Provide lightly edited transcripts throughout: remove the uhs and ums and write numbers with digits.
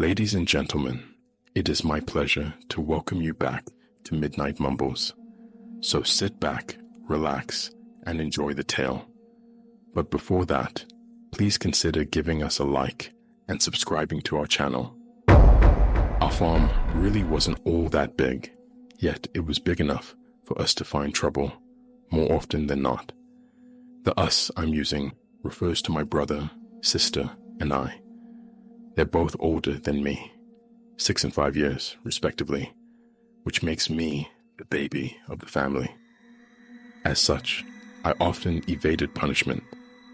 Ladies and gentlemen, it is my pleasure to welcome you back to Midnight Mumbles. So sit back, relax, and enjoy the tale. But before that, please consider giving us a like and subscribing to our channel. Our farm really wasn't all that big, yet it was big enough for us to find trouble, more often than not. The us I'm using refers to my brother, sister, and I. They're both older than me, 6 and 5 years, respectively, which makes me the baby of the family. As such, I often evaded punishment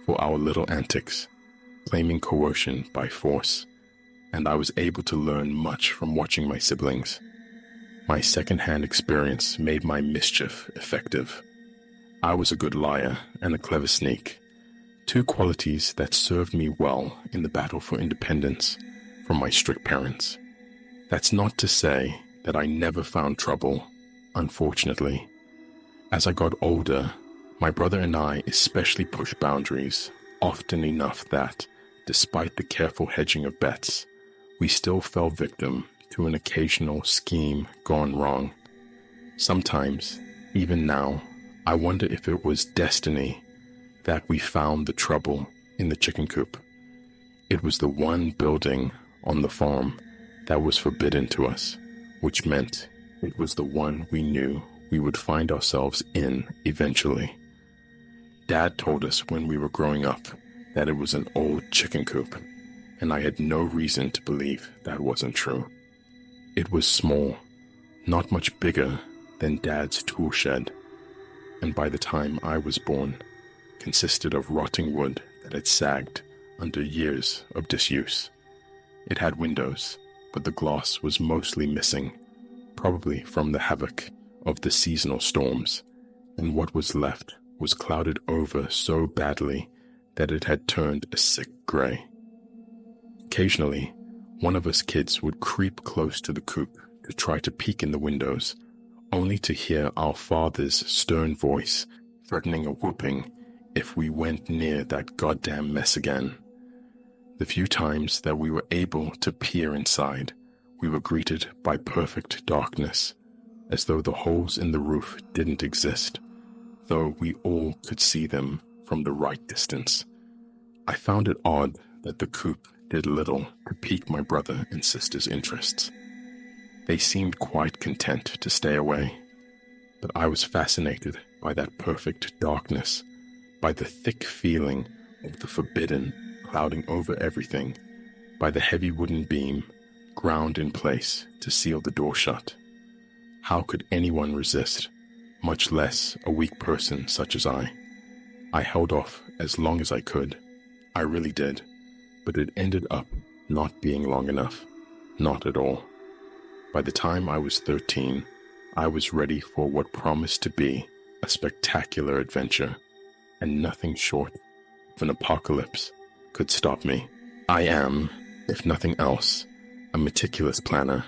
for our little antics, claiming coercion by force, and I was able to learn much from watching my siblings. My second-hand experience made my mischief effective. I was a good liar and a clever sneak, 2 qualities that served me well in the battle for independence from my strict parents. That's not to say that I never found trouble, unfortunately. As I got older, my brother and I especially pushed boundaries, often enough that, despite the careful hedging of bets, we still fell victim to an occasional scheme gone wrong. Sometimes, even now, I wonder if it was destiny that we found the trouble in the chicken coop. It was the one building on the farm that was forbidden to us, which meant it was the one we knew we would find ourselves in eventually. Dad told us when we were growing up that it was an old chicken coop, and I had no reason to believe that wasn't true. It was small, not much bigger than Dad's tool shed, and by the time I was born, consisted of rotting wood that had sagged under years of disuse. It had windows, but the glass was mostly missing, probably from the havoc of the seasonal storms, and what was left was clouded over so badly that it had turned a sick gray. Occasionally, one of us kids would creep close to the coop to try to peek in the windows, only to hear our father's stern voice threatening a whooping if we went near that goddamn mess again. The few times that we were able to peer inside, we were greeted by perfect darkness, as though the holes in the roof didn't exist, though we all could see them from the right distance. I found it odd that the coop did little to pique my brother and sister's interests. They seemed quite content to stay away, but I was fascinated by that perfect darkness, by the thick feeling of the forbidden clouding over everything, by the heavy wooden beam ground in place to seal the door shut. How could anyone resist, much less a weak person such as I? I held off as long as I could. I really did, but it ended up not being long enough. Not at all. By the time I was 13, I was ready for what promised to be a spectacular adventure, and nothing short of an apocalypse could stop me. I am, if nothing else, a meticulous planner.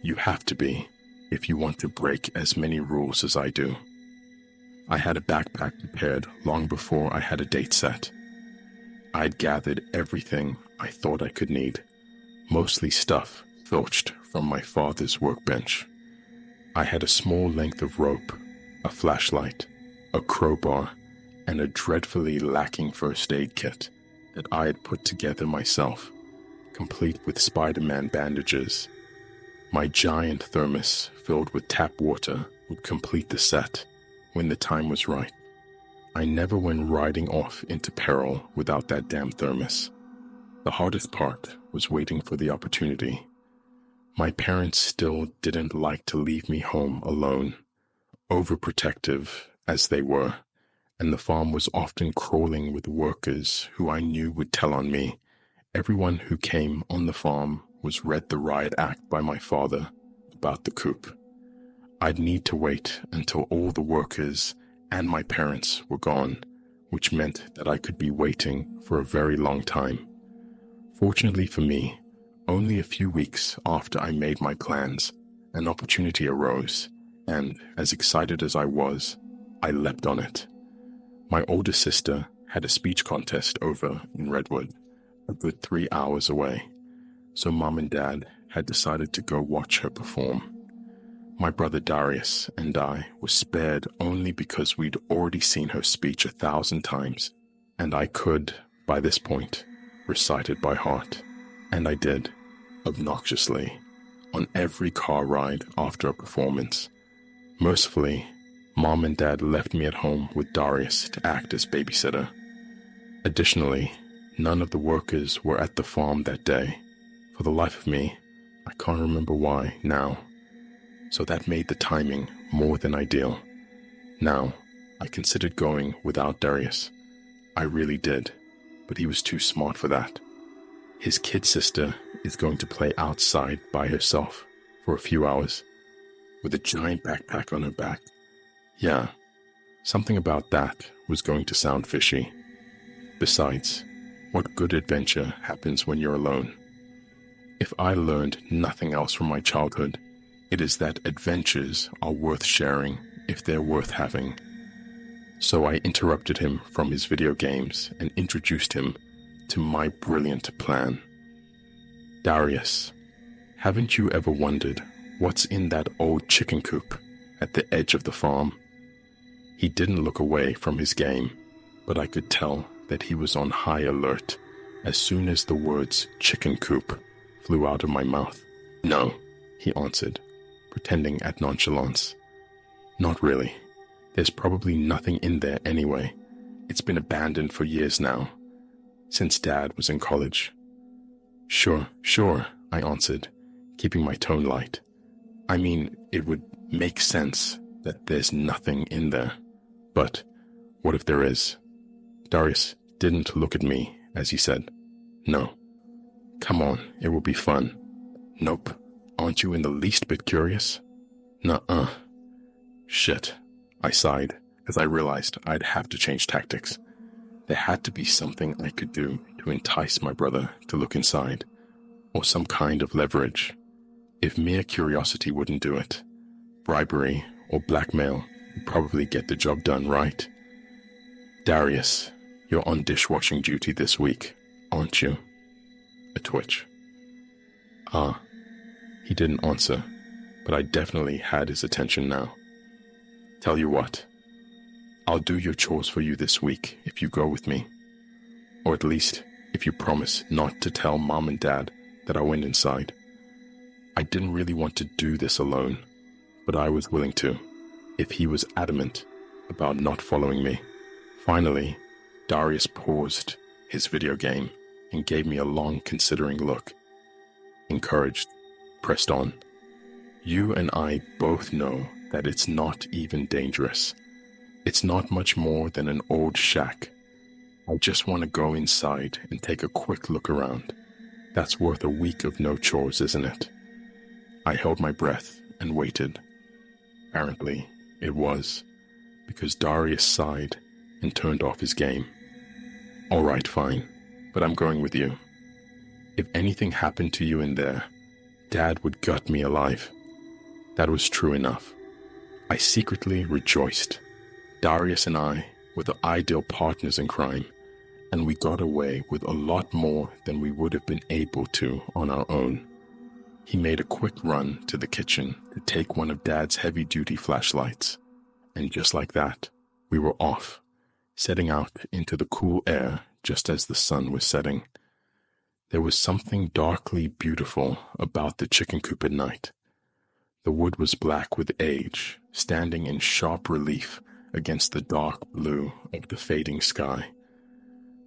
You have to be if you want to break as many rules as I do. I had a backpack prepared long before I had a date set. I'd gathered everything I thought I could need, mostly stuff filched from my father's workbench. I had a small length of rope, a flashlight, a crowbar, and a dreadfully lacking first aid kit that I had put together myself, complete with Spider-Man bandages. My giant thermos filled with tap water would complete the set when the time was right. I never went riding off into peril without that damn thermos. The hardest part was waiting for the opportunity. My parents still didn't like to leave me home alone, overprotective as they were, and the farm was often crawling with workers who I knew would tell on me. Everyone who came on the farm was read the riot act by my father about the coop. I'd need to wait until all the workers and my parents were gone, which meant that I could be waiting for a very long time. Fortunately for me, only a few weeks after I made my plans, an opportunity arose, and as excited as I was, I leapt on it. My older sister had a speech contest over in Redwood, a good 3 hours away, so Mom and Dad had decided to go watch her perform. My brother Darius and I were spared only because we'd already seen her speech 1,000 times, and I could, by this point, recite it by heart. And I did, obnoxiously, on every car ride after a performance. Mercifully, Mom and Dad left me at home with Darius to act as babysitter. Additionally, none of the workers were at the farm that day. For the life of me, I can't remember why now. So that made the timing more than ideal. Now, I considered going without Darius. I really did, but he was too smart for that. His kid sister is going to play outside by herself for a few hours, with a giant backpack on her back. Yeah, something about that was going to sound fishy. Besides, what good adventure happens when you're alone? If I learned nothing else from my childhood, it is that adventures are worth sharing if they're worth having. So I interrupted him from his video games and introduced him to my brilliant plan. Darius, haven't you ever wondered what's in that old chicken coop at the edge of the farm? He didn't look away from his game, but I could tell that he was on high alert as soon as the words chicken coop flew out of my mouth. No, he answered, pretending at nonchalance. Not really. There's probably nothing in there anyway. It's been abandoned for years now, since Dad was in college. Sure, I answered, keeping my tone light. I mean, it would make sense that there's nothing in there. But what if there is? Darius didn't look at me as he said, No. Come on, it will be fun. Nope. Aren't you in the least bit curious? Nuh-uh. Shit, I sighed as I realized I'd have to change tactics. There had to be something I could do to entice my brother to look inside, or some kind of leverage. If mere curiosity wouldn't do it, bribery or blackmail would probably get the job done, right? Darius, you're on dishwashing duty this week, aren't you? A twitch. Ah. He didn't answer, but I definitely had his attention now. Tell you what, I'll do your chores for you this week if you go with me. Or at least if you promise not to tell Mom and Dad that I went inside. I didn't really want to do this alone, but I was willing to, if he was adamant about not following me. Finally, Darius paused his video game and gave me a long considering look. Encouraged, pressed on. You and I both know that it's not even dangerous. It's not much more than an old shack. I just want to go inside and take a quick look around. That's worth a week of no chores, isn't it? I held my breath and waited. Apparently, it was, because Darius sighed and turned off his game. All right, fine, but I'm going with you. If anything happened to you in there, Dad would gut me alive. That was true enough. I secretly rejoiced. Darius and I were the ideal partners in crime, and we got away with a lot more than we would have been able to on our own. He made a quick run to the kitchen to take one of Dad's heavy-duty flashlights, and just like that, we were off, setting out into the cool air just as the sun was setting. There was something darkly beautiful about the chicken coop at night. The wood was black with age, standing in sharp relief against the dark blue of the fading sky.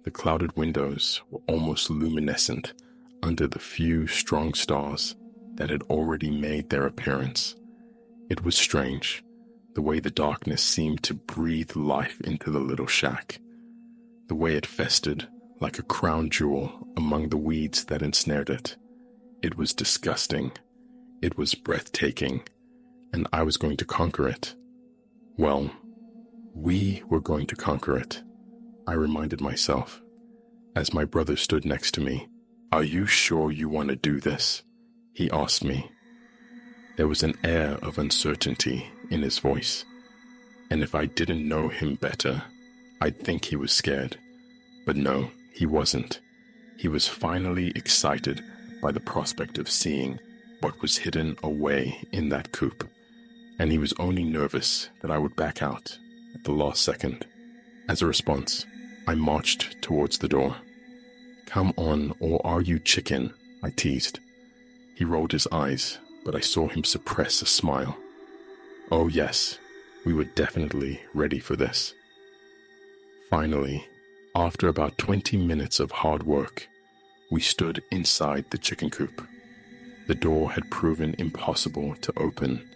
The clouded windows were almost luminescent under the few strong stars that had already made their appearance. It was strange, the way the darkness seemed to breathe life into the little shack, the way it festered like a crown jewel among the weeds that ensnared it. It was disgusting. It was breathtaking, and I was going to conquer it. Well, we were going to conquer it, I reminded myself, as my brother stood next to me. Are you sure you want to do this? He asked me. There was an air of uncertainty in his voice, and if I didn't know him better, I'd think he was scared. But no, he wasn't. He was finally excited by the prospect of seeing what was hidden away in that coop, and he was only nervous that I would back out at the last second. As a response, I marched towards the door. "Come on, or are you chicken?" I teased. He rolled his eyes, but I saw him suppress a smile. Oh yes, we were definitely ready for this. Finally, after about 20 minutes of hard work, we stood inside the chicken coop. The door had proven impossible to open.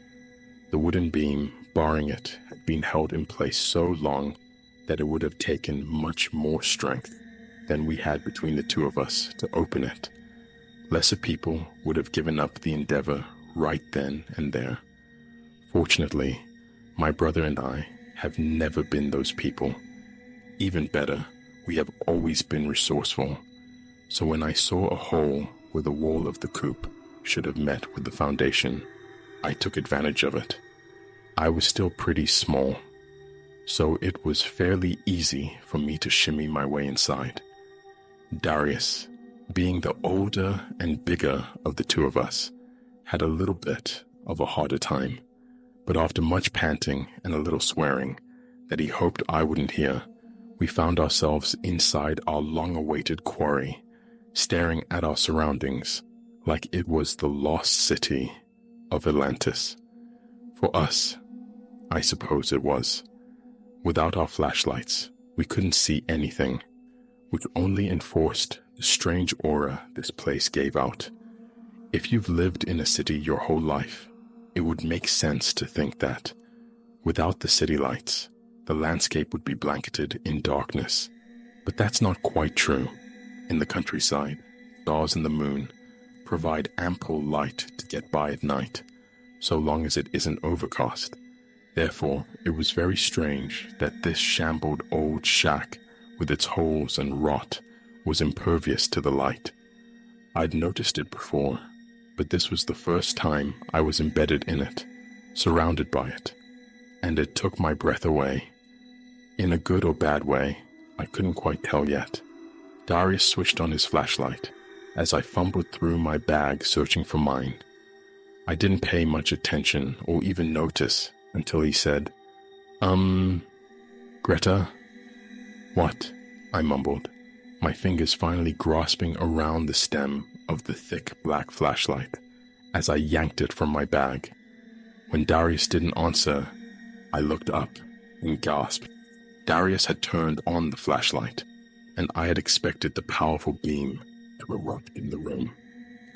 The wooden beam barring it had been held in place so long that it would have taken much more strength than we had between the two of us to open it. Lesser people would have given up the endeavor right then and there. Fortunately, my brother and I have never been those people. Even better, we have always been resourceful. So when I saw a hole where the wall of the coop should have met with the foundation, I took advantage of it. I was still pretty small, so it was fairly easy for me to shimmy my way inside. Darius, being the older and bigger of the two of us, had a little bit of a harder time, but after much panting and a little swearing that he hoped I wouldn't hear, we found ourselves inside our long-awaited quarry, staring at our surroundings like it was the lost city of Atlantis. For us, I suppose it was. Without our flashlights, we couldn't see anything, which only enforced the strange aura this place gave out. If you've lived in a city your whole life, it would make sense to think that, without the city lights, the landscape would be blanketed in darkness. But that's not quite true. In the countryside, stars and the moon provide ample light to get by at night, so long as it isn't overcast. Therefore, it was very strange that this shambled old shack with its holes and rot was impervious to the light. I'd noticed it before, but this was the first time I was embedded in it, surrounded by it, and it took my breath away. In a good or bad way, I couldn't quite tell yet. Darius switched on his flashlight as I fumbled through my bag searching for mine. I didn't pay much attention or even notice until he said, Greta?" "What?" I mumbled, my fingers finally grasping around the stem of the thick black flashlight as I yanked it from my bag. When Darius didn't answer, I looked up and gasped. Darius had turned on the flashlight, and I had expected the powerful beam to erupt in the room,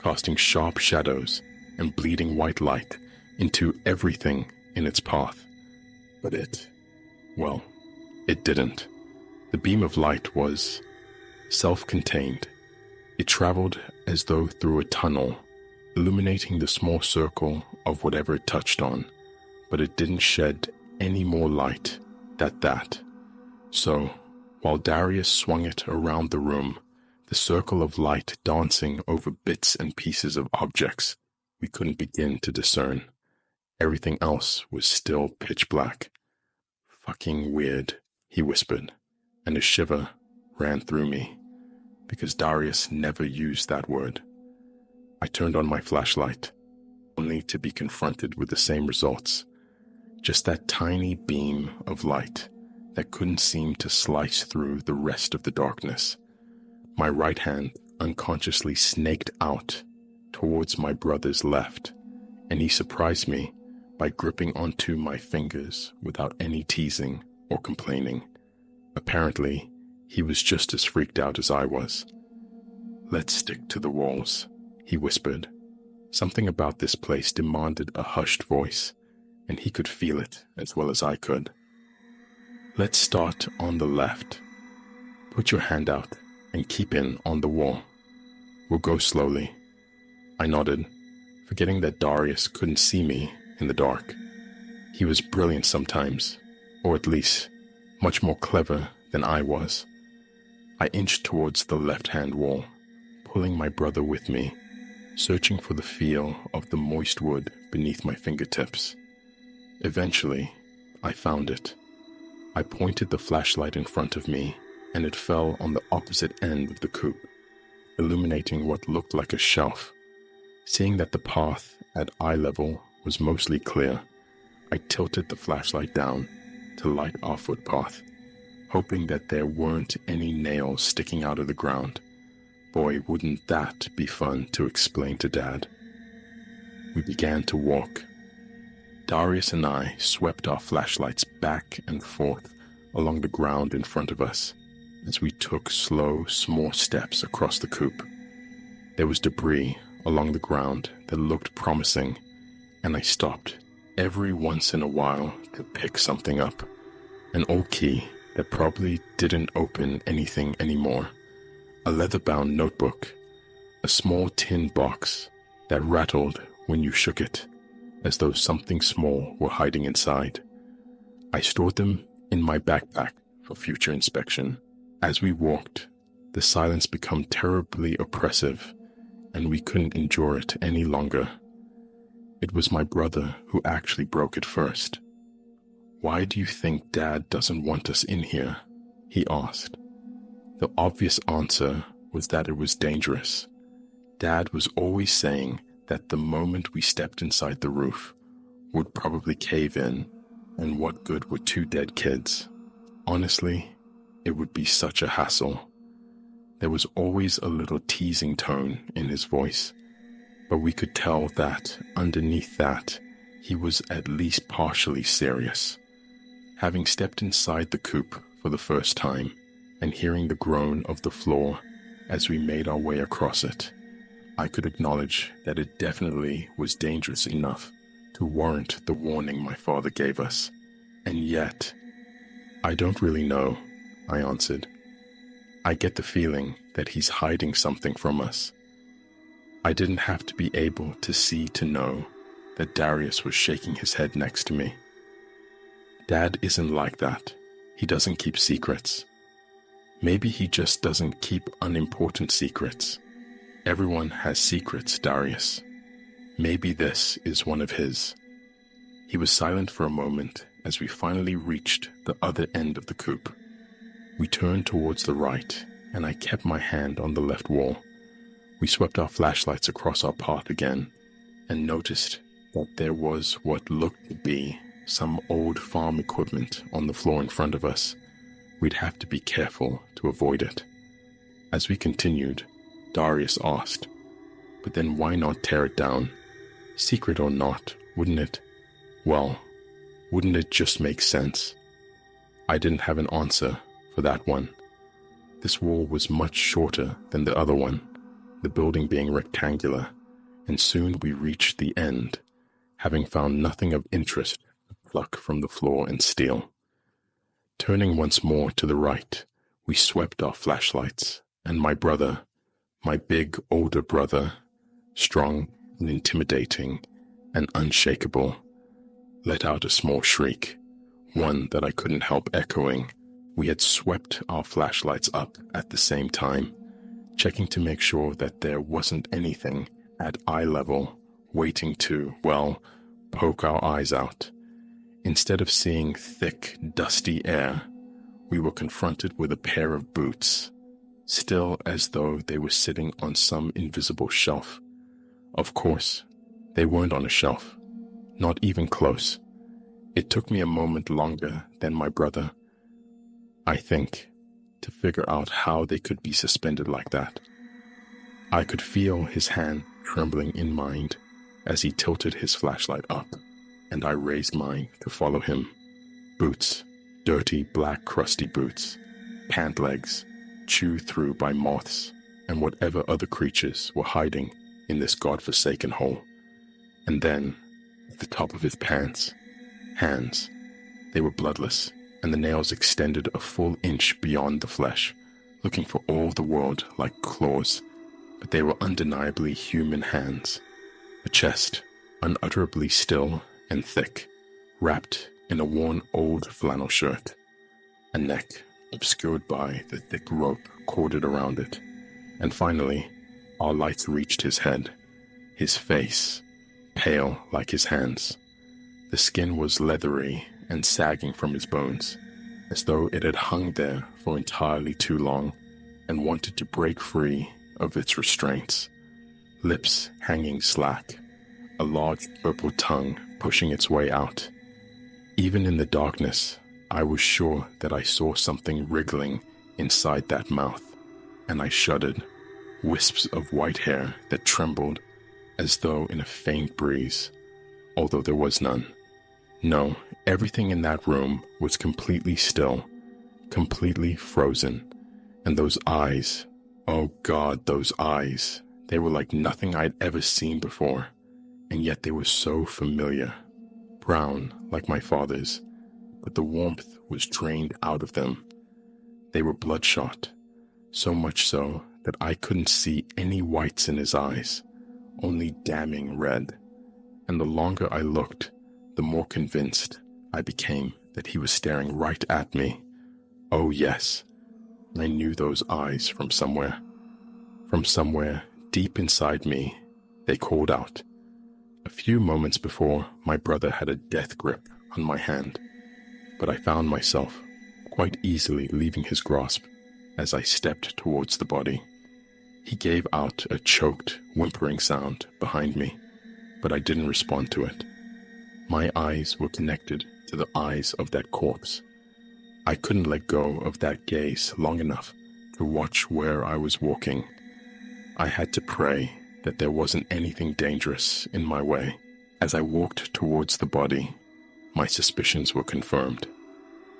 casting sharp shadows and bleeding white light into everything in its path. But it didn't. The beam of light was self-contained. It traveled as though through a tunnel, illuminating the small circle of whatever it touched on, but it didn't shed any more light than that. So, while Darius swung it around the room, the circle of light dancing over bits and pieces of objects we couldn't begin to discern. Everything else was still pitch black. "Fucking weird," he whispered, and a shiver ran through me, because Darius never used that word. I turned on my flashlight, only to be confronted with the same results. Just that tiny beam of light that couldn't seem to slice through the rest of the darkness. My right hand unconsciously snaked out towards my brother's left, and he surprised me by gripping onto my fingers without any teasing or complaining. Apparently, he was just as freaked out as I was. "Let's stick to the walls," he whispered. Something about this place demanded a hushed voice, and he could feel it as well as I could. "Let's start on the left. Put your hand out and keep in on the wall. We'll go slowly." I nodded, forgetting that Darius couldn't see me in the dark. He was brilliant sometimes, or at least much more clever than I was. I inched towards the left-hand wall, pulling my brother with me, searching for the feel of the moist wood beneath my fingertips. Eventually, I found it. I pointed the flashlight in front of me and it fell on the opposite end of the coop, illuminating what looked like a shelf. Seeing that the path at eye level was mostly clear, I tilted the flashlight down to light our footpath, hoping that there weren't any nails sticking out of the ground. Boy, wouldn't that be fun to explain to Dad. We began to walk. Darius and I swept our flashlights back and forth along the ground in front of us as we took slow, small steps across the coop. There was debris along the ground that looked promising, and I stopped every once in a while to pick something up. An old key that probably didn't open anything anymore, a leather-bound notebook, a small tin box that rattled when you shook it, as though something small were hiding inside. I stored them in my backpack for future inspection. As we walked, the silence became terribly oppressive, and we couldn't endure it any longer. It was my brother who actually broke it first. "Why do you think Dad doesn't want us in here?" he asked. The obvious answer was that it was dangerous. Dad was always saying that the moment we stepped inside the roof would probably cave in, and what good were 2 dead kids? Honestly, it would be such a hassle. There was always a little teasing tone in his voice, but we could tell that underneath that, he was at least partially serious. Having stepped inside the coop for the first time and hearing the groan of the floor as we made our way across it, I could acknowledge that it definitely was dangerous enough to warrant the warning my father gave us. And yet, "I don't really know," I answered. "I get the feeling that he's hiding something from us." I didn't have to be able to see to know that Darius was shaking his head next to me. "Dad isn't like that. He doesn't keep secrets. Maybe he just doesn't keep unimportant secrets. Everyone has secrets, Darius. Maybe this is one of his." He was silent for a moment as we finally reached the other end of the coop. We turned towards the right, and I kept my hand on the left wall. We swept our flashlights across our path again, and noticed that there was what looked to be some old farm equipment on the floor in front of us. We'd have to be careful to avoid it. As we continued, Darius asked, "But then why not tear it down? Secret or not, wouldn't it? Well, wouldn't it just make sense?" I didn't have an answer for that one. This wall was much shorter than the other one, the building being rectangular, and soon we reached the end, having found nothing of interest to pluck from the floor and steal. Turning once more to the right, we swept our flashlights, and my brother, my big older brother, strong and intimidating and unshakable, let out a small shriek, one that I couldn't help echoing. We had swept our flashlights up at the same time, checking to make sure that there wasn't anything at eye level waiting to, well, poke our eyes out. Instead of seeing thick, dusty air, we were confronted with a pair of boots, still as though they were sitting on some invisible shelf. Of course, they weren't on a shelf, not even close. It took me a moment longer than my brother, I think, to figure out how they could be suspended like that. I could feel his hand trembling in mine as he tilted his flashlight up, and I raised mine to follow him. Boots, dirty, black, crusty boots, pant legs, chewed through by moths and whatever other creatures were hiding in this godforsaken hole. And then, at the top of his pants, hands. They were bloodless, and the nails extended a full inch beyond the flesh, looking for all the world like claws, but they were undeniably human hands. A chest, unutterably still and thick, wrapped in a worn old flannel shirt. A neck, obscured by the thick rope corded around it. And finally, our lights reached his head, his face, pale like his hands. The skin was leathery and sagging from his bones, as though it had hung there for entirely too long and wanted to break free of its restraints. Lips hanging slack, a large purple tongue pushing its way out. Even in the darkness, I was sure that I saw something wriggling inside that mouth, and I shuddered. Wisps of white hair that trembled as though in a faint breeze, although there was none. No, everything in that room was completely still, completely frozen. And those eyes, oh God, those eyes, they were like nothing I'd ever seen before, and yet they were so familiar. Brown, like my father's, but the warmth was drained out of them. They were bloodshot, so much so that I couldn't see any whites in his eyes, only damning red. And the longer I looked, the more convinced I became that he was staring right at me. Oh yes, I knew those eyes from somewhere. From somewhere deep inside me, they called out. A few moments before, my brother had a death grip on my hand, but I found myself quite easily leaving his grasp as I stepped towards the body. He gave out a choked, whimpering sound behind me, but I didn't respond to it. My eyes were connected to the eyes of that corpse. I couldn't let go of that gaze long enough to watch where I was walking. I had to pray that there wasn't anything dangerous in my way. As I walked towards the body, my suspicions were confirmed.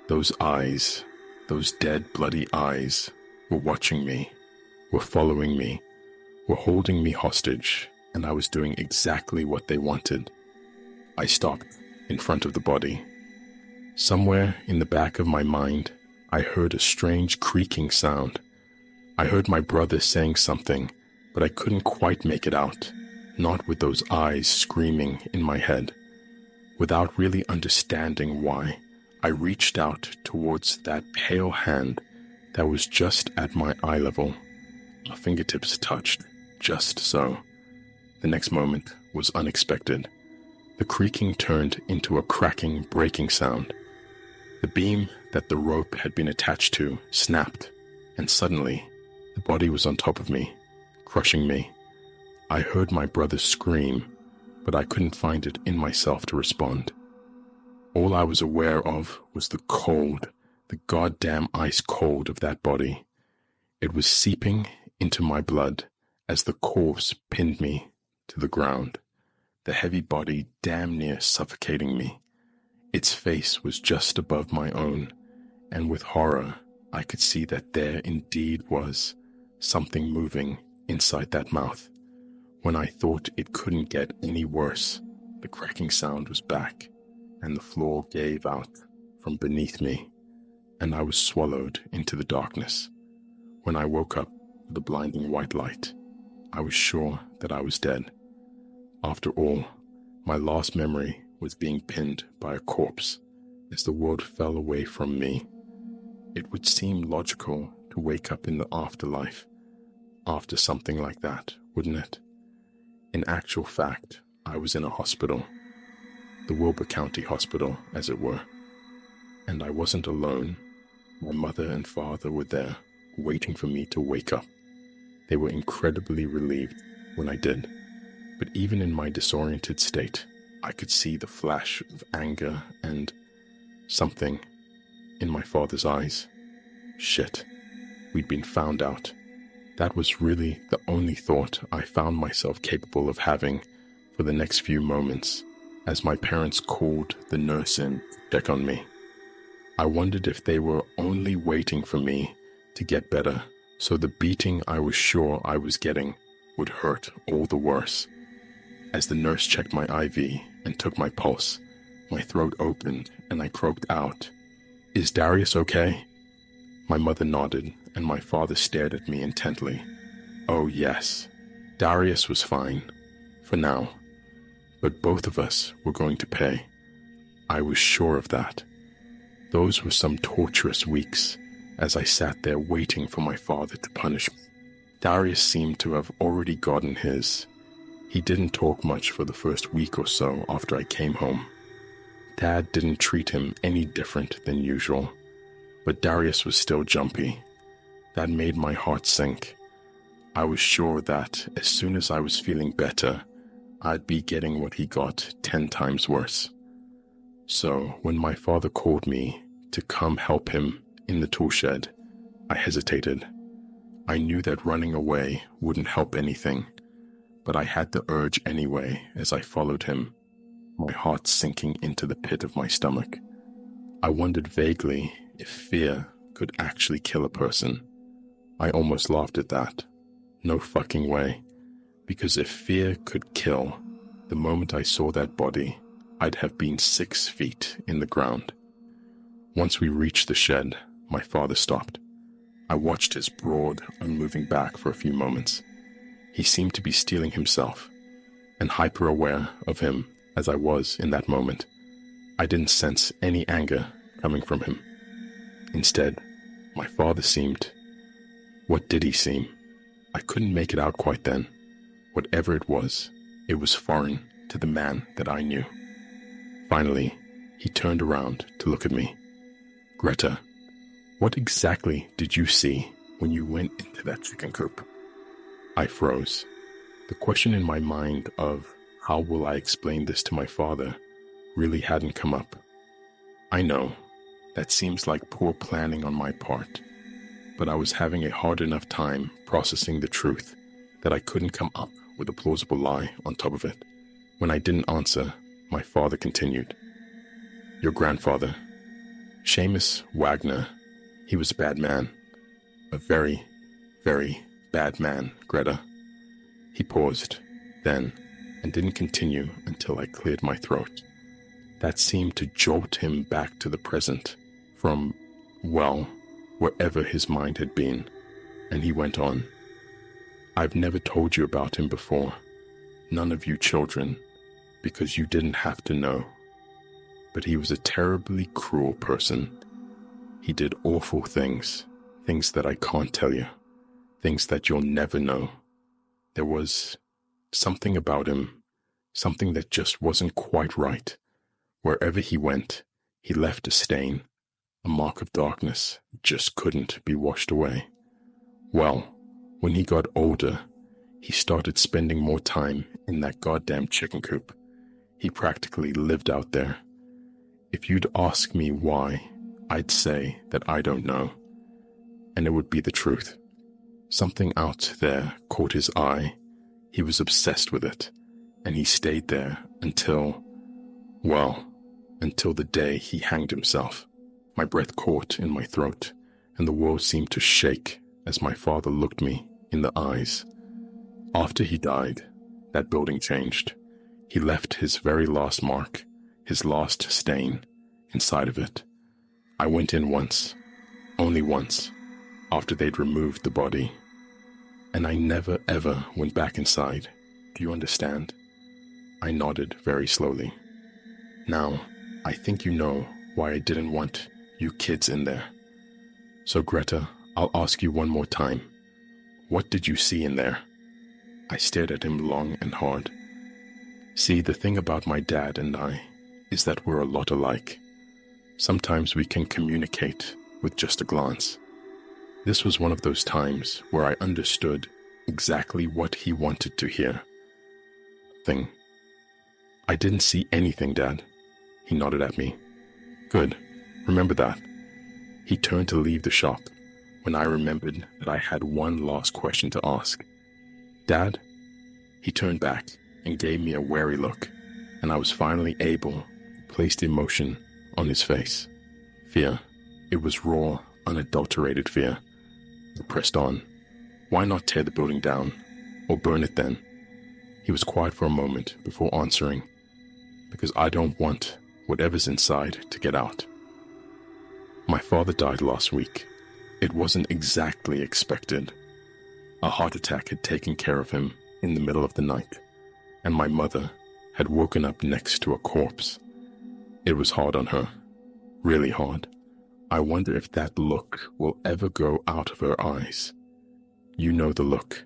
Those eyes, those dead, bloody eyes, were watching me, were following me, were holding me hostage, and I was doing exactly what they wanted. I stopped in front of the body. Somewhere in the back of my mind, I heard a strange creaking sound. I heard my brother saying something, but I couldn't quite make it out, not with those eyes screaming in my head. Without really understanding why, I reached out towards that pale hand that was just at my eye level. Our fingertips touched, just so. The next moment was unexpected. The creaking turned into a cracking, breaking sound. The beam that the rope had been attached to snapped, and suddenly, the body was on top of me, crushing me. I heard my brother scream, but I couldn't find it in myself to respond. All I was aware of was the cold, the goddamn ice cold of that body. It was seeping into my blood as the corpse pinned me to the ground, the heavy body damn near suffocating me. Its face was just above my own, and with horror I could see that there indeed was something moving inside that mouth. When I thought it couldn't get any worse, the cracking sound was back, and the floor gave out from beneath me, and I was swallowed into the darkness. When I woke up with the blinding white light, I was sure that I was dead. After all, my last memory was being pinned by a corpse as the world fell away from me. It would seem logical to wake up in the afterlife after something like that, wouldn't it? In actual fact, I was in a hospital, the Wilbur County Hospital, as it were. And I wasn't alone. My mother and father were there, waiting for me to wake up. They were incredibly relieved when I did. But even in my disoriented state, I could see the flash of anger and something in my father's eyes. Shit, we'd been found out. That was really the only thought I found myself capable of having for the next few moments as my parents called the nurse in to check on me. I wondered if they were only waiting for me to get better, so the beating I was sure I was getting would hurt all the worse. As the nurse checked my IV and took my pulse, my throat opened and I croaked out, "Is Darius okay?" My mother nodded and my father stared at me intently. Oh yes, Darius was fine, for now, but both of us were going to pay. I was sure of that. Those were some torturous weeks as I sat there waiting for my father to punish me. Darius seemed to have already gotten his. He didn't talk much for the first week or so after I came home. Dad didn't treat him any different than usual. but Darius was still jumpy. That made my heart sink. I was sure that as soon as I was feeling better, I'd be getting what he got 10 times worse. So when my father called me to come help him in the tool shed, I hesitated. I knew that running away wouldn't help anything, but I had the urge anyway as I followed him, my heart sinking into the pit of my stomach. I wondered vaguely if fear could actually kill a person. I almost laughed at that. No fucking way. Because if fear could kill, the moment I saw that body, I'd have been 6 feet in the ground. Once we reached the shed, my father stopped. I watched his broad, unmoving back for a few moments. He seemed to be steeling himself, and hyper-aware of him as I was in that moment, I didn't sense any anger coming from him. Instead, my father seemed... What did he seem? I couldn't make it out quite then. Whatever it was foreign to the man that I knew. Finally, he turned around to look at me. Greta, what exactly did you see when you went into that chicken coop? I froze. The question in my mind of how will I explain this to my father really hadn't come up. I know, that seems like poor planning on my part, but I was having a hard enough time processing the truth that I couldn't come up with a plausible lie on top of it. When I didn't answer, my father continued. Your grandfather, Seamus Wagner, he was a bad man. A very, very bad man, Greta. He paused, then, and didn't continue until I cleared my throat. That seemed to jolt him back to the present, from, well, wherever his mind had been, and he went on. I've never told you about him before, none of you children, because you didn't have to know. But he was a terribly cruel person. He did awful things, things that I can't tell you, things that you'll never know. There was something about him, something that just wasn't quite right. Wherever he went, he left a stain, a mark of darkness that just couldn't be washed away. Well, when he got older, he started spending more time in that goddamn chicken coop. He practically lived out there. If you'd ask me why, I'd say that I don't know. And it would be the truth. Something out there caught his eye. He was obsessed with it, and he stayed there until the day he hanged himself. My breath caught in my throat, and the world seemed to shake as my father looked me in the eyes. After he died, that building changed. He left his very last mark, his last stain, inside of it. I went in once, only once, after they'd removed the body. And I never ever went back inside. Do you understand? I nodded very slowly. Now, I think you know why I didn't want you kids in there. So Greta, I'll ask you one more time. What did you see in there? I stared at him long and hard. See, the thing about my dad and I is that we're a lot alike. Sometimes we can communicate with just a glance. This was one of those times where I understood exactly what he wanted to hear. I didn't see anything, Dad. He nodded at me. Good. Remember that. He turned to leave the shop when I remembered that I had one last question to ask. Dad? He turned back and gave me a wary look, and I was finally able to place the emotion on his face. Fear. It was raw, unadulterated fear. I pressed on. Why not tear the building down, or burn it then? He was quiet for a moment before answering, because I don't want whatever's inside to get out. My father died last week. It wasn't exactly expected. A heart attack had taken care of him in the middle of the night, and my mother had woken up next to a corpse. It was hard on her, really hard. I wonder if that look will ever go out of her eyes. You know the look,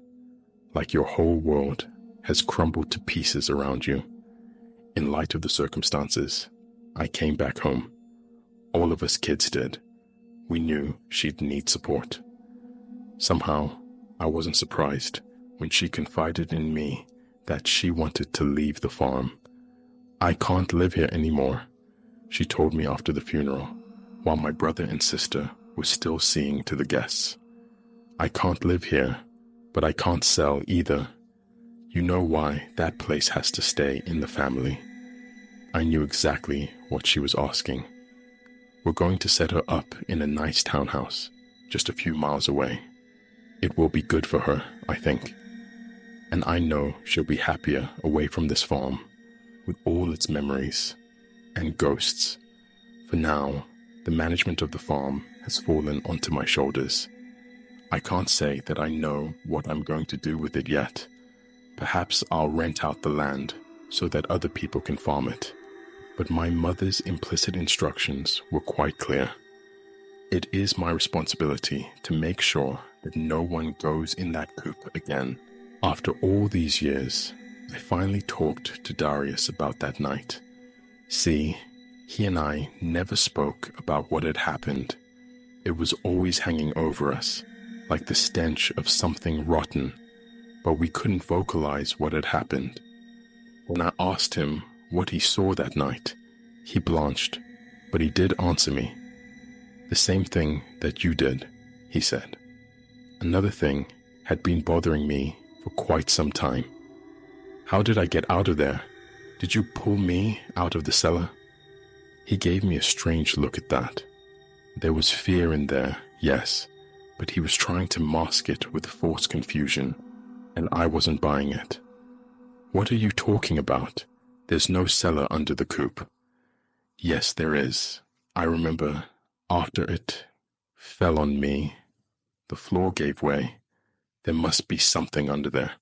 like your whole world has crumbled to pieces around you. In light of the circumstances, I came back home. All of us kids did. we knew she'd need support. Somehow, I wasn't surprised when she confided in me that she wanted to leave the farm. "I can't live here anymore," she told me after the funeral, while my brother and sister were still seeing to the guests. "I can't live here, but I can't sell either. You know why that place has to stay in the family." I knew exactly what she was asking. We're going to set her up in a nice townhouse, just a few miles away. It will be good for her, I think. And I know she'll be happier away from this farm, with all its memories and ghosts. For now, the management of the farm has fallen onto my shoulders. I can't say that I know what I'm going to do with it yet. Perhaps I'll rent out the land so that other people can farm it. But my mother's implicit instructions were quite clear. It is my responsibility to make sure that no one goes in that coop again. After all these years, I finally talked to Darius about that night. See, he and I never spoke about what had happened. It was always hanging over us, like the stench of something rotten, but we couldn't vocalize what had happened. When I asked him what he saw that night, he blanched, but he did answer me. "The same thing that you did," he said. Another thing had been bothering me for quite some time. "How did I get out of there? Did you pull me out of the cellar?" He gave me a strange look at that. There was fear in there, yes, but he was trying to mask it with forced confusion, and I wasn't buying it. "What are you talking about? There's no cellar under the coop." "Yes, there is. I remember after it fell on me, the floor gave way. There must be something under there."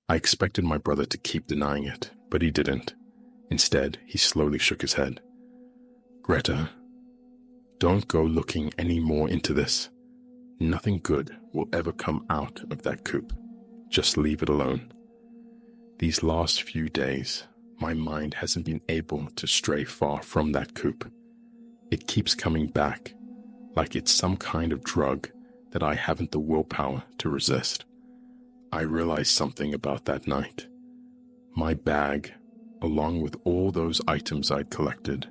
I expected my brother to keep denying it, but he didn't. Instead, he slowly shook his head. "Greta, don't go looking any more into this. Nothing good will ever come out of that coop. Just leave it alone." These last few days, my mind hasn't been able to stray far from that coop. It keeps coming back, like it's some kind of drug that I haven't the willpower to resist. I realized something about that night. My bag, along with all those items I'd collected,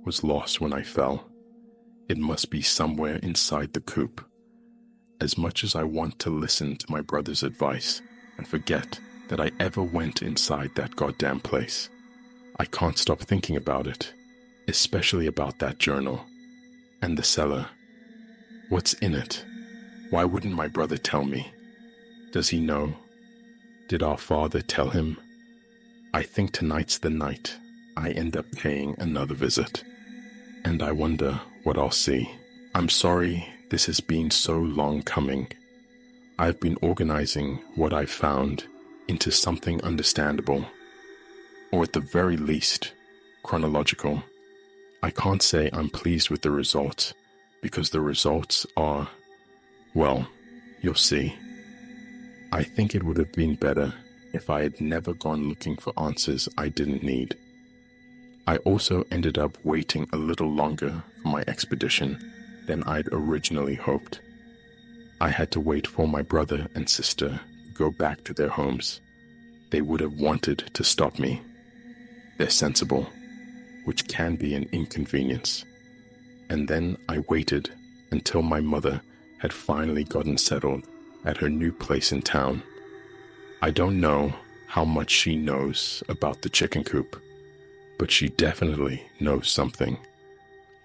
was lost when I fell. It must be somewhere inside the coop. As much as I want to listen to my brother's advice and forget that I ever went inside that goddamn place, I can't stop thinking about it, especially about that journal and the cellar. What's in it? Why wouldn't my brother tell me? Does he know? Did our father tell him? I think tonight's the night I end up paying another visit, and I wonder what I'll see. I'm sorry this has been so long coming. I've been organizing what I've found into something understandable, or at the very least, chronological. I can't say I'm pleased with the results, because the results are, well, you'll see. I think it would have been better if I had never gone looking for answers I didn't need. I also ended up waiting a little longer for my expedition than I'd originally hoped. I had to wait for my brother and sister to go back to their homes. They would have wanted to stop me. They're sensible, which can be an inconvenience. And then I waited until my mother had finally gotten settled at her new place in town. I don't know how much she knows about the chicken coop, but she definitely knows something.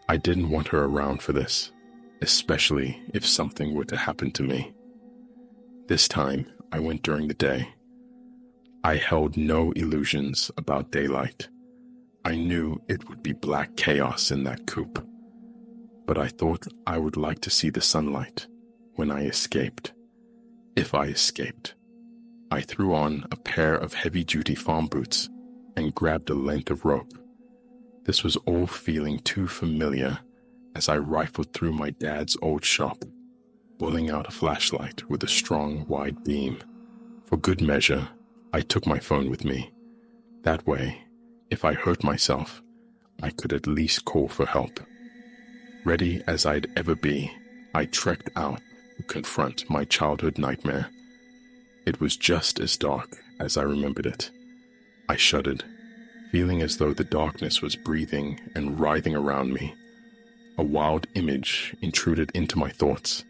I didn't want her around for this, especially if something were to happen to me. This time, I went during the day. I held no illusions about daylight. I knew it would be black chaos in that coop, but I thought I would like to see the sunlight when I escaped. If I escaped. I threw on a pair of heavy-duty farm boots and grabbed a length of rope. This was all feeling too familiar as I rifled through my dad's old shop, pulling out a flashlight with a strong, wide beam. For good measure, I took my phone with me. That way, if I hurt myself, I could at least call for help. Ready as I'd ever be, I trekked out to confront my childhood nightmare. It was just as dark as I remembered it. I shuddered, feeling as though the darkness was breathing and writhing around me. A wild image intruded into my thoughts,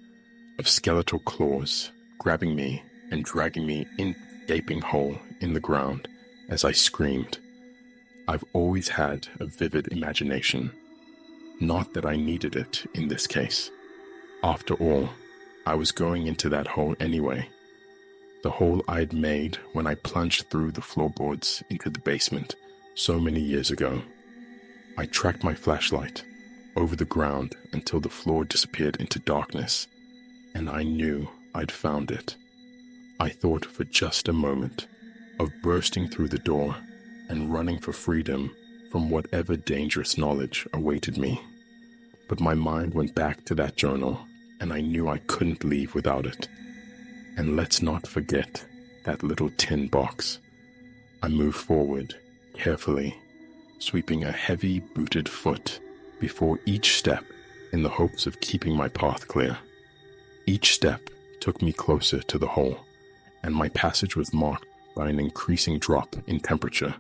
of skeletal claws grabbing me and dragging me in a gaping hole in the ground as I screamed. I've always had a vivid imagination. Not that I needed it in this case. After all, I was going into that hole anyway. The hole I'd made when I plunged through the floorboards into the basement so many years ago. I tracked my flashlight over the ground until the floor disappeared into darkness, and I knew I'd found it. I thought for just a moment of bursting through the door and running for freedom from whatever dangerous knowledge awaited me. But my mind went back to that journal, and I knew I couldn't leave without it. And let's not forget that little tin box. I moved forward, carefully, sweeping a heavy booted foot before each step in the hopes of keeping my path clear. Each step took me closer to the hole, and my passage was marked by an increasing drop in temperature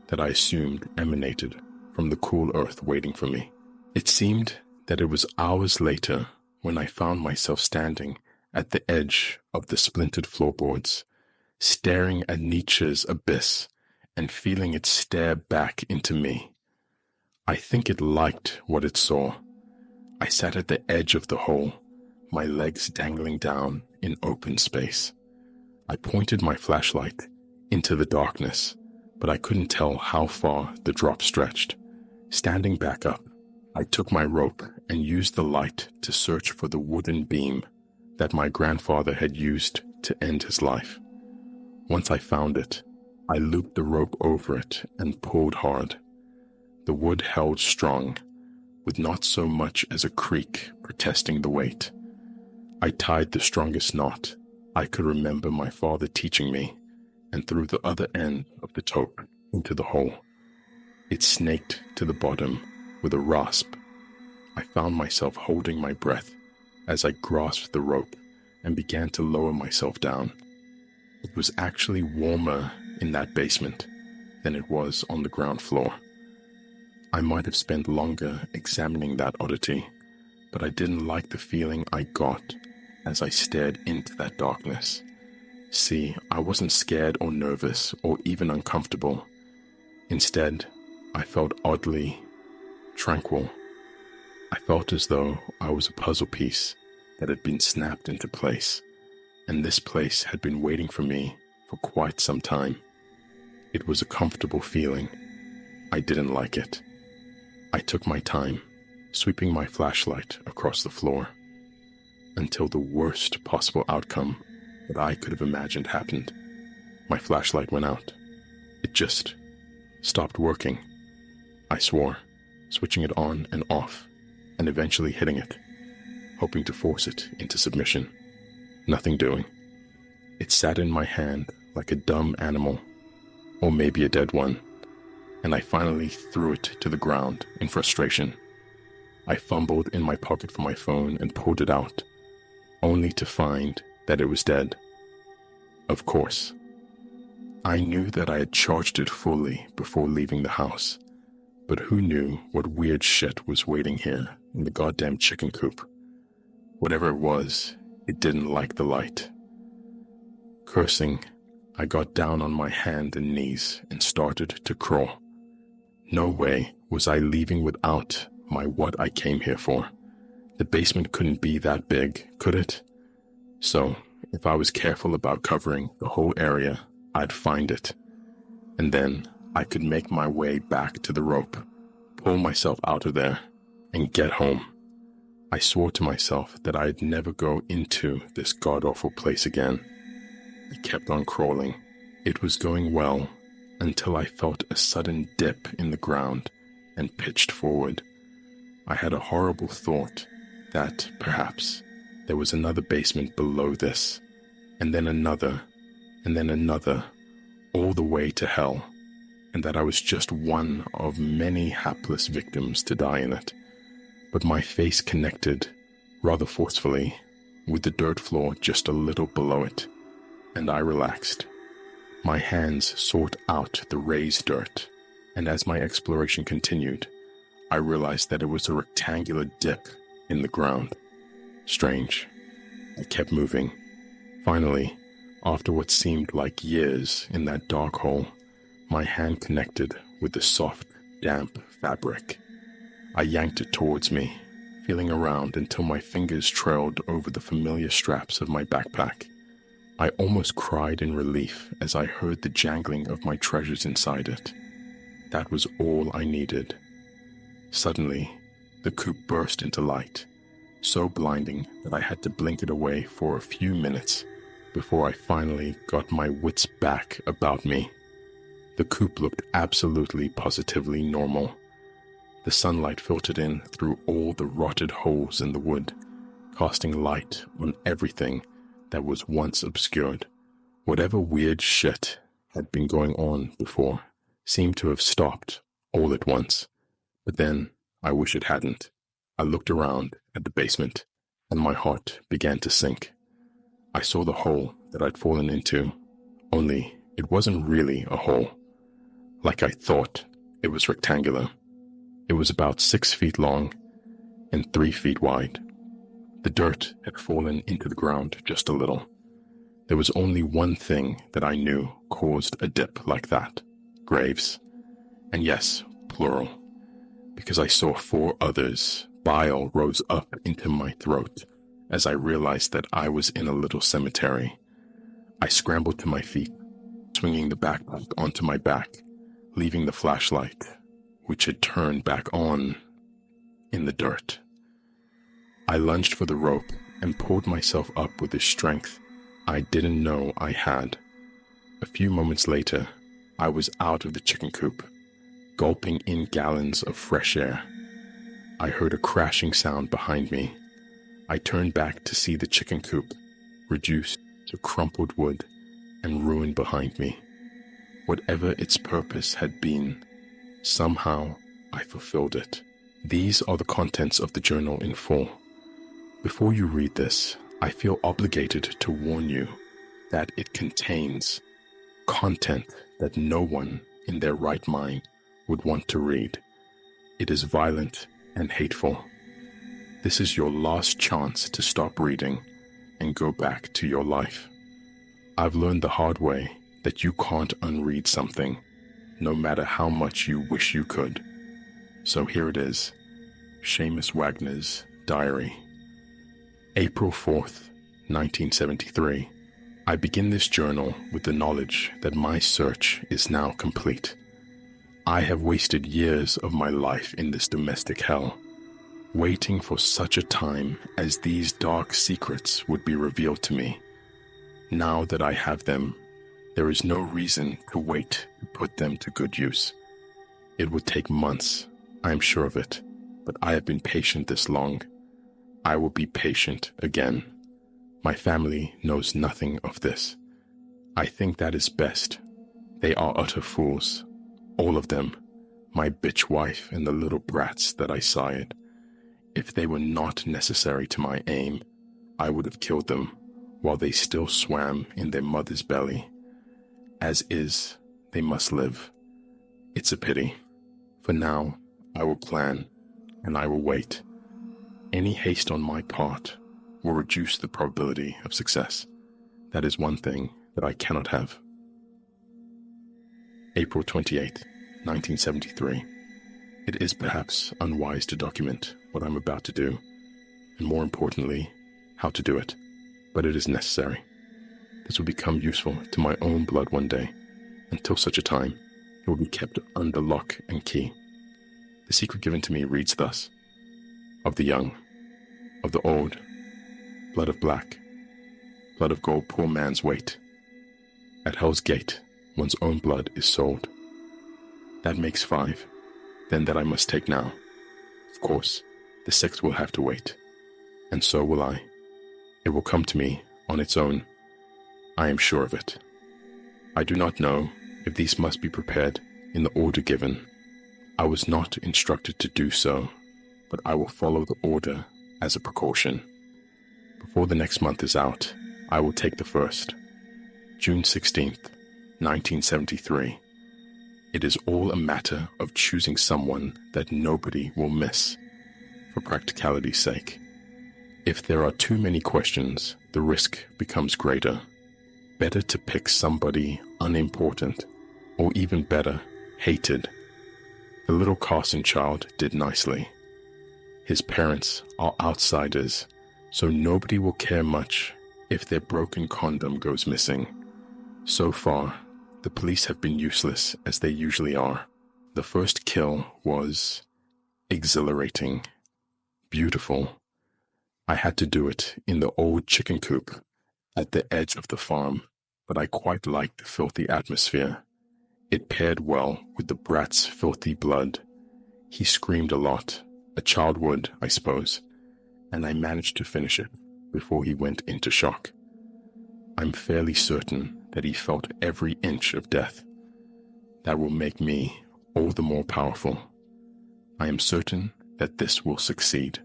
that I assumed emanated from the cool earth waiting for me. It seemed that it was hours later when I found myself standing at the edge of the splintered floorboards, staring at Nietzsche's abyss and feeling it stare back into me. I think it liked what it saw. I sat at the edge of the hole, my legs dangling down in open space. I pointed my flashlight into the darkness, but I couldn't tell how far the drop stretched. Standing back up, I took my rope and used the light to search for the wooden beam that my grandfather had used to end his life. Once I found it, I looped the rope over it and pulled hard. The wood held strong, with not so much as a creak protesting the weight. I tied the strongest knot I could remember my father teaching me and threw the other end of the tope into the hole. It snaked to the bottom with a rasp. I found myself holding my breath as I grasped the rope and began to lower myself down. It was actually warmer in that basement than it was on the ground floor. I might have spent longer examining that oddity, but I didn't like the feeling I got as I stared into that darkness. See, I wasn't scared or nervous or even uncomfortable. Instead, I felt oddly tranquil. I felt as though I was a puzzle piece that had been snapped into place, and this place had been waiting for me for quite some time. It was a comfortable feeling. I didn't like it. I took my time, sweeping my flashlight across the floor, until the worst possible outcome that I could have imagined happened. My flashlight went out. It just stopped working. I swore, switching it on and off, and eventually hitting it, hoping to force it into submission. Nothing doing. It sat in my hand like a dumb animal, or maybe a dead one, and I finally threw it to the ground in frustration. I fumbled in my pocket for my phone and pulled it out, only to find that it was dead. Of course. I knew that I had charged it fully before leaving the house, but who knew what weird shit was waiting here in the goddamn chicken coop? Whatever it was, it didn't like the light. Cursing, I got down on my hands and knees and started to crawl. No way was I leaving without my what I came here for. The basement couldn't be that big, could it? So, if I was careful about covering the whole area, I'd find it. And then I could make my way back to the rope, pull myself out of there, and get home. I swore to myself that I'd never go into this god-awful place again. I kept on crawling. It was going well until I felt a sudden dip in the ground and pitched forward. I had a horrible thought that, perhaps, there was another basement below this, and then another, all the way to hell, and that I was just one of many hapless victims to die in it. but my face connected, rather forcefully, with the dirt floor just a little below it, and I relaxed. My hands sought out the raised dirt, and as my exploration continued, I realized that it was a rectangular dip in the ground. Strange. I kept moving. Finally, after what seemed like years in that dark hole, my hand connected with the soft, damp fabric. I yanked it towards me, feeling around until my fingers trailed over the familiar straps of my backpack. I almost cried in relief as I heard the jangling of my treasures inside it. That was all I needed. Suddenly, the coop burst into light, so blinding that I had to blink it away for a few minutes before I finally got my wits back about me. The coop looked absolutely positively normal. The sunlight filtered in through all the rotted holes in the wood, casting light on everything that was once obscured. Whatever weird shit had been going on before seemed to have stopped all at once. But then, I wish it hadn't. I looked around at the basement, and my heart began to sink. I saw the hole that I'd fallen into, only it wasn't really a hole. Like I thought, it was rectangular. It was about 6 feet long and 3 feet wide. The dirt had fallen into the ground just a little. There was only one thing that I knew caused a dip like that: graves. And yes, plural, because I saw 4 others. Bile rose up into my throat as I realized that I was in a little cemetery. I scrambled to my feet, swinging the backpack onto my back, leaving the flashlight, which had turned back on, in the dirt. I lunged for the rope and pulled myself up with a strength I didn't know I had. A few moments later, I was out of the chicken coop, gulping in gallons of fresh air. I heard a crashing sound behind me. I turned back to see the chicken coop, reduced to crumpled wood and ruin behind me. Whatever its purpose had been, somehow I fulfilled it. These are the contents of the journal in full. Before you read this, I feel obligated to warn you that it contains content that no one in their right mind would want to read. It is violent and hateful. This is your last chance to stop reading and go back to your life. I've learned the hard way that you can't unread something, no matter how much you wish you could. So here it is, Seamus Wagner's diary. April 4th, 1973. I begin this journal with the knowledge that my search is now complete. I have wasted years of my life in this domestic hell, waiting for such a time as these dark secrets would be revealed to me. Now that I have them, there is no reason to wait to put them to good use. It would take months, I am sure of it, but I have been patient this long. I will be patient again. My family knows nothing of this. I think that is best. They are utter fools. All of them. My bitch wife and the little brats that I sired. If they were not necessary to my aim, I would have killed them while they still swam in their mother's belly. As is, they must live. It's a pity. For now, I will plan, and I will wait. Any haste on my part will reduce the probability of success. That is one thing that I cannot have. April 28th, 1973. It is perhaps unwise to document what I'm about to do, and more importantly, how to do it, but it is necessary. This will become useful to my own blood one day. Until such a time, it will be kept under lock and key. The secret given to me reads thus: of the young, of the old, blood of black, blood of gold, poor man's weight. At Hell's Gate, one's own blood is sold. That makes 5, then that I must take now. Of course, the 6th will have to wait, and so will I. It will come to me on its own. I am sure of it. I do not know if these must be prepared in the order given. I was not instructed to do so, but I will follow the order as a precaution. Before the next month is out, I will take the first. June 16th, 1973. It is all a matter of choosing someone that nobody will miss, for practicality's sake. If there are too many questions, the risk becomes greater. Better to pick somebody unimportant, or even better, hated. The little Carson child did nicely. His parents are outsiders, so nobody will care much if their broken condom goes missing. So far, the police have been useless as they usually are. The first kill was exhilarating, beautiful. I had to do it in the old chicken coop at the edge of the farm, but I quite liked the filthy atmosphere. It paired well with the brat's filthy blood. He screamed a lot, a child would, I suppose, and I managed to finish it before he went into shock. I'm fairly certain that he felt every inch of death. That will make me all the more powerful. I am certain that this will succeed.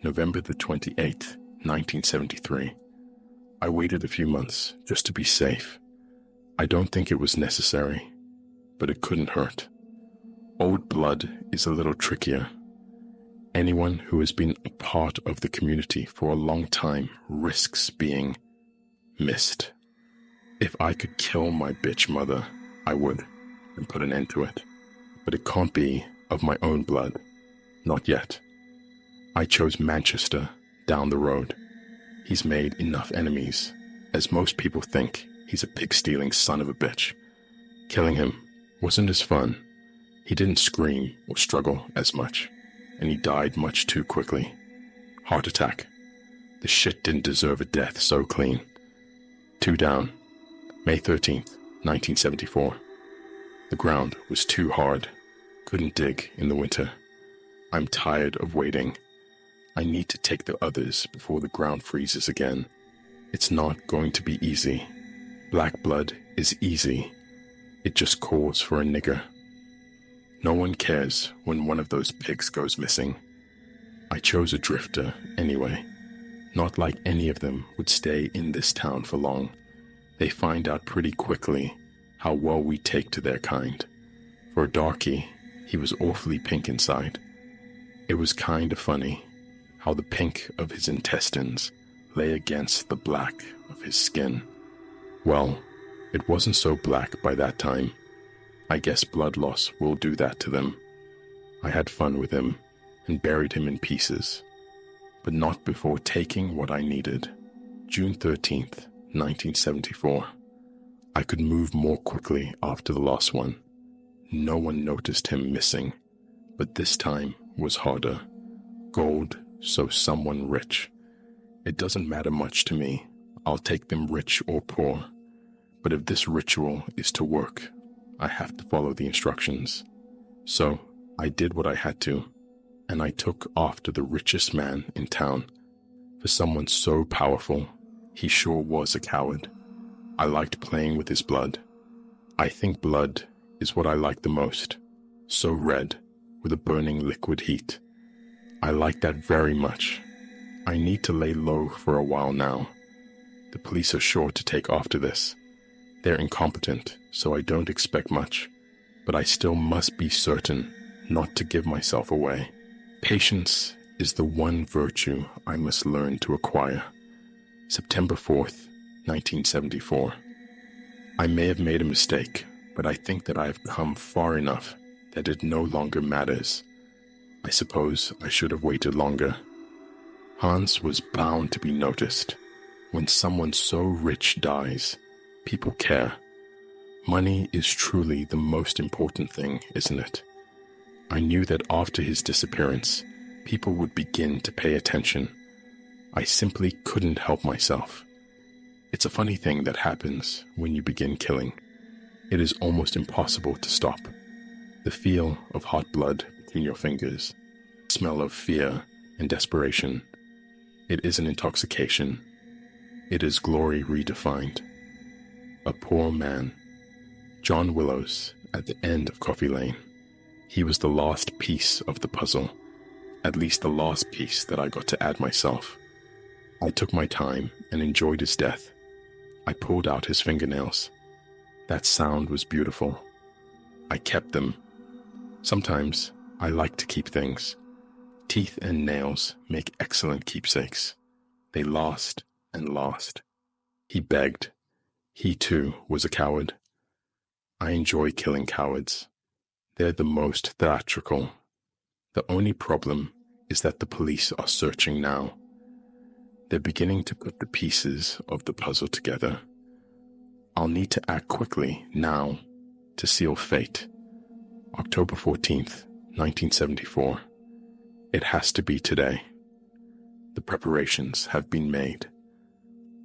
November the 28th, 1973. I waited a few months just to be safe. I don't think it was necessary, but it couldn't hurt. Old blood is a little trickier. Anyone who has been a part of the community for a long time risks being missed. If I could kill my bitch mother, I would, and put an end to it. But it can't be of my own blood. Not yet. I chose Manchester down the road. He's made enough enemies. As most people think, he's a pig-stealing son of a bitch. Killing him wasn't as fun. He didn't scream or struggle as much, and he died much too quickly. Heart attack. The shit didn't deserve a death so clean. 2 down. May 13th, 1974. The ground was too hard. Couldn't dig in the winter. I'm tired of waiting. I need to take the others before the ground freezes again. It's not going to be easy. Black blood is easy. It just calls for a nigger. No one cares when one of those pigs goes missing. I chose a drifter anyway. Not like any of them would stay in this town for long. They find out pretty quickly how well we take to their kind. For a darky, he was awfully pink inside. It was kind of funny how the pink of his intestines lay against the black of his skin. Well, it wasn't so black by that time. I guess blood loss will do that to them. I had fun with him and buried him in pieces, but not before taking what I needed. June 13th, 1974. I could move more quickly after the last one. No one noticed him missing, but this time was harder. Gold, so someone rich. It doesn't matter much to me. I'll take them rich or poor. But if this ritual is to work, I have to follow the instructions. So I did what I had to, and I took after the richest man in town. For someone so powerful, he sure was a coward. I liked playing with his blood. I think blood is what I like the most. So red, with a burning liquid heat. I like that very much. I need to lay low for a while now. The police are sure to take after this. They're incompetent, so I don't expect much. But I still must be certain not to give myself away. Patience is the one virtue I must learn to acquire. September 4th, 1974. I may have made a mistake, but I think that I have come far enough that it no longer matters. I suppose I should have waited longer. Hans was bound to be noticed. When someone so rich dies, people care. Money is truly the most important thing, isn't it? I knew that after his disappearance, people would begin to pay attention. I simply couldn't help myself. It's a funny thing that happens when you begin killing. It is almost impossible to stop. The feel of hot blood between your fingers, the smell of fear and desperation. It is an intoxication. It is glory redefined. A poor man. John Willows at the end of Coffee Lane. He was the last piece of the puzzle. At least the last piece that I got to add myself. I took my time and enjoyed his death. I pulled out his fingernails. That sound was beautiful. I kept them. Sometimes I like to keep things. Teeth and nails make excellent keepsakes. They last and last. He begged. He too was a coward. I enjoy killing cowards. They're the most theatrical. The only problem is that the police are searching now. They're beginning to put the pieces of the puzzle together. I'll need to act quickly now to seal fate. October 14th, 1974. It has to be today. The preparations have been made.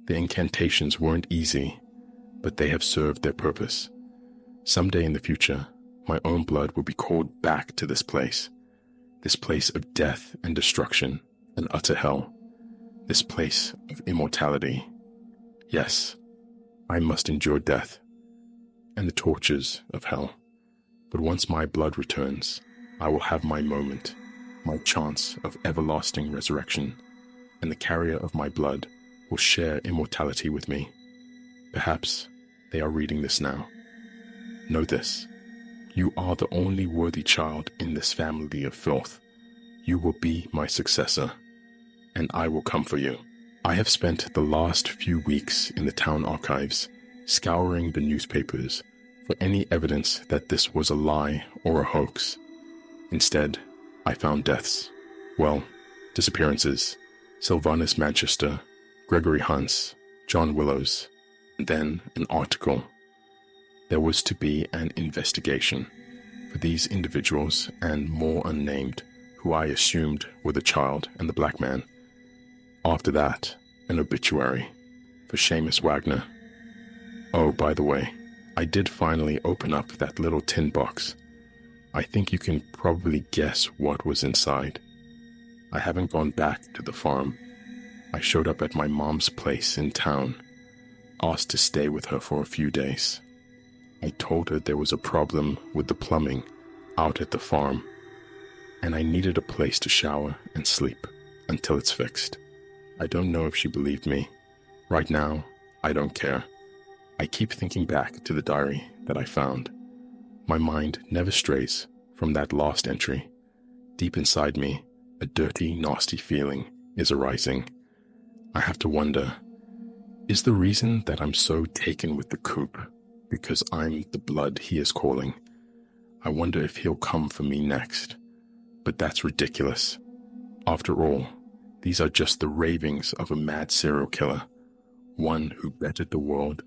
The incantations weren't easy, but they have served their purpose. Someday in the future, my own blood will be called back to this place of death and destruction and utter hell, this place of immortality. Yes, I must endure death and the tortures of hell. But once my blood returns, I will have my moment, my chance of everlasting resurrection, and the carrier of my blood will share immortality with me. Perhaps they are reading this now. Know this, you are the only worthy child in this family of filth. You will be my successor, and I will come for you. I have spent the last few weeks in the town archives, scouring the newspapers for any evidence that this was a lie or a hoax. Instead, I found deaths. Well, disappearances. Sylvanus Manchester, Gregory Hunts, John Willows, and then an article. There was to be an investigation for these individuals and more unnamed, who I assumed were the child and the black man. After that, an obituary for Seamus Wagner. Oh, by the way, I did finally open up that little tin box. I think you can probably guess what was inside. I haven't gone back to the farm. I showed up at my mom's place in town, asked to stay with her for a few days. I told her there was a problem with the plumbing out at the farm, and I needed a place to shower and sleep until it's fixed. I don't know if she believed me. Right now, I don't care. I keep thinking back to the diary that I found. My mind never strays from that last entry. Deep inside me, a dirty, nasty feeling is arising. I have to wonder, is the reason that I'm so taken with the Coop because I'm the blood he is calling? I wonder if he'll come for me next. But that's ridiculous. After all, these are just the ravings of a mad serial killer, one who bettered the world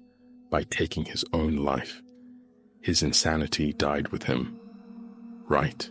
by taking his own life. His insanity died with him. Right.